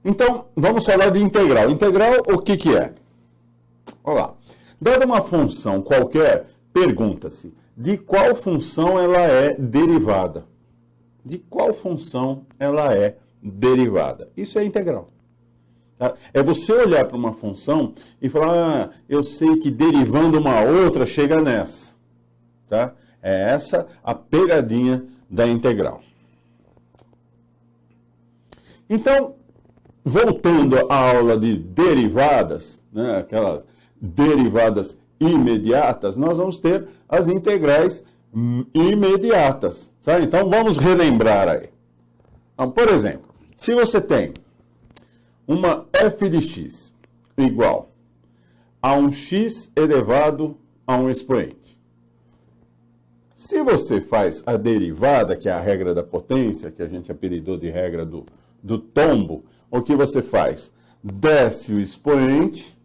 Então, vamos falar de integral. Integral, o que que é? Olha lá. Dada uma função qualquer, pergunta-se de qual função ela é derivada. De qual função ela é derivada. Isso é integral. Tá? É você olhar para uma função e falar, eu sei que derivando uma outra chega nessa. Tá? É essa a pegadinha da integral. Então, voltando à aula de derivadas, né, aquelas derivadas imediatas, nós vamos ter as integrais imediatas. Tá? Então, vamos relembrar aí. Então, por exemplo, se você tem uma f de x igual a um x elevado a um expoente. Se você faz a derivada, que é a regra da potência, que a gente apelidou de regra do tombo, o que você faz? Desce o expoente,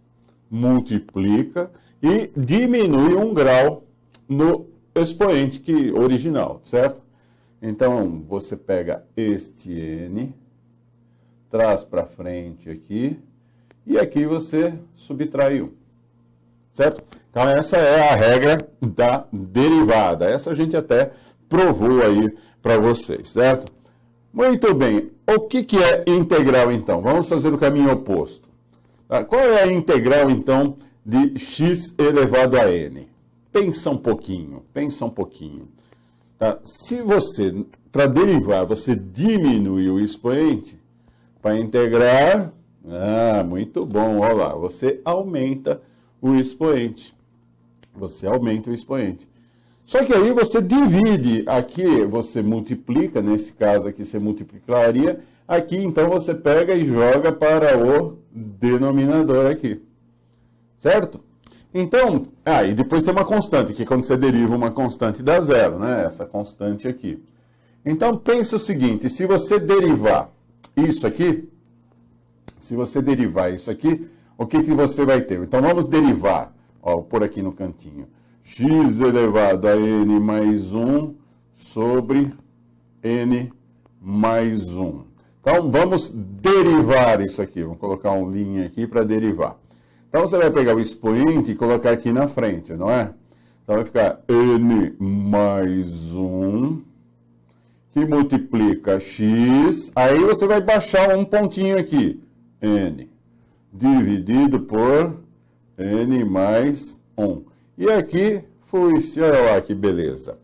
multiplica e diminui um grau no expoente original, certo? Então, você pega este n, traz para frente aqui, e aqui você subtrai 1, certo? Então, essa é a regra da derivada. Essa a gente até provou aí para vocês, certo? Muito bem. O que que é integral, então? Vamos fazer o caminho oposto. Tá? Qual é a integral, então, de x elevado a n? Pensa um pouquinho, pensa um pouquinho. Tá? Se você, para derivar, você diminui o expoente, para integrar, muito bom, olha lá, você aumenta o expoente. Você aumenta o expoente. Só que aí você divide, aqui você multiplica, nesse caso aqui você multiplicaria, aqui então você pega e joga para o denominador aqui. Certo? Então, e depois tem uma constante, que quando você deriva uma constante dá zero, né? Essa constante aqui. Então, pensa o seguinte, se você derivar isso aqui, o que que você vai ter? Então, vamos derivar. Ó, vou pôr aqui no cantinho. X elevado a n mais 1 sobre n mais 1. Então, vamos derivar isso aqui. Vamos colocar um linha aqui para derivar. Então, você vai pegar o expoente e colocar aqui na frente, não é? Então, vai ficar n mais 1, que multiplica x. Aí, você vai baixar um pontinho aqui. N dividido por n mais 1. E aqui foi-se, olha lá que beleza.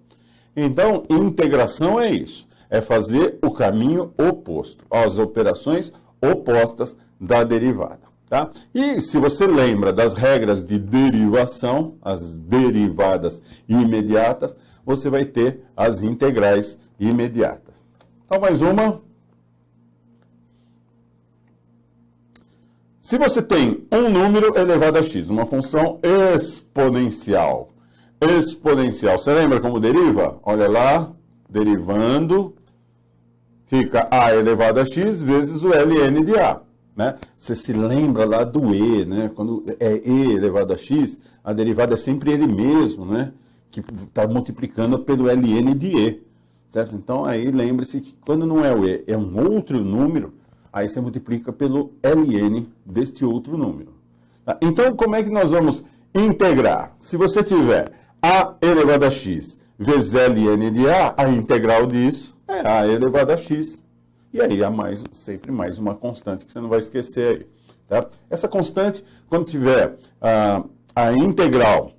Então, integração é isso. É fazer o caminho oposto, as operações opostas da derivada. Tá? E se você lembra das regras de derivação, as derivadas imediatas, você vai ter as integrais imediatas. Então, mais uma. Se você tem um número elevado a x, uma função exponencial. Exponencial, você lembra como deriva? Olha lá, derivando, fica a elevado a x vezes o ln de a. Né? Você se lembra lá do e, né? Quando é e elevado a x, a derivada é sempre ele mesmo, né? Que está multiplicando pelo ln de e. Certo? Então, aí lembre-se que quando não é o e, é um outro número, aí você multiplica pelo ln deste outro número. Tá? Então, como é que nós vamos integrar? Se você tiver a elevado a x vezes ln de a integral disso é a elevado a x. E aí há sempre mais uma constante que você não vai esquecer aí. Tá? Essa constante, quando tiver a integral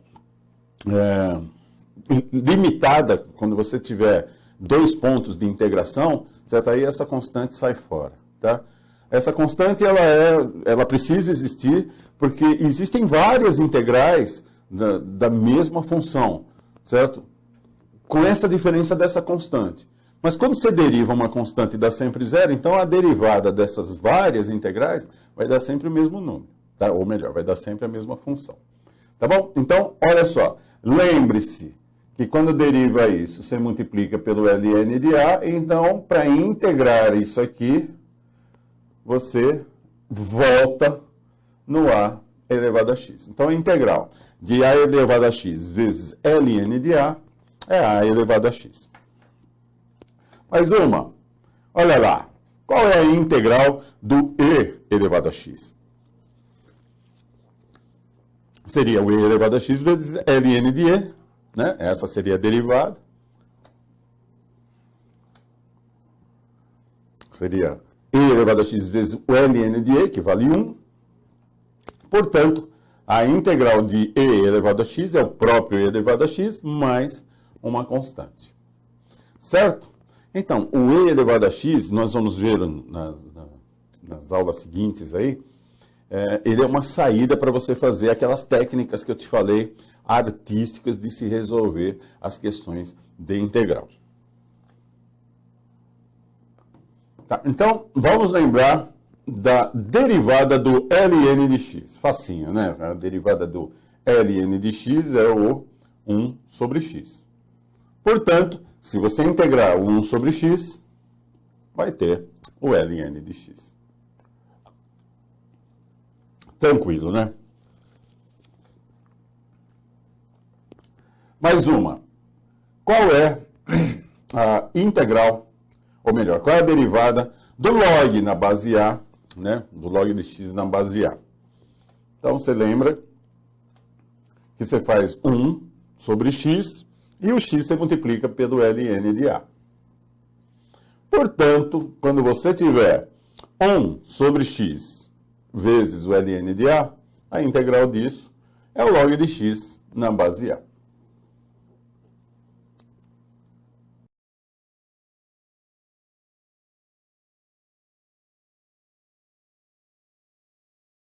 limitada, quando você tiver 2 pontos de integração, certo? Aí essa constante sai fora. Tá? Essa constante ela precisa existir porque existem várias integrais da mesma função, certo? Com essa diferença dessa constante. Mas quando você deriva uma constante e dá sempre zero, então a derivada dessas várias integrais vai dar sempre o mesmo número. Tá? Ou melhor, vai dar sempre a mesma função. Tá bom? Então, olha só. Lembre-se que quando deriva isso, você multiplica pelo ln de a. Então, para integrar isso aqui, você volta no a elevado a x. Então, a integral de a elevado a x vezes ln de a é a elevado a x. Mais uma. Olha lá. Qual é a integral do e elevado a x? Seria o e elevado a x vezes ln de e, né? Essa seria a derivada. Seria e elevado a x vezes o ln de e, que vale 1. Portanto, a integral de e elevado a x é o próprio e elevado a x mais uma constante. Certo? Então, o e elevado a x, nós vamos ver nas aulas seguintes aí, ele é uma saída para você fazer aquelas técnicas que eu te falei, artísticas de se resolver as questões de integral. Tá, então, vamos lembrar da derivada do ln de x. Facinho, né? A derivada do ln de x é o 1 sobre x. Portanto, se você integrar o 1 sobre x, vai ter o ln de x. Tranquilo, né? Mais uma. Qual é a integral, ou melhor, qual é a derivada do log na base A, né? Do log de x na base A. Então, você lembra que você faz 1 sobre x e o x você multiplica pelo ln de A. Portanto, quando você tiver 1 sobre x vezes o ln de A integral disso é o log de x na base A.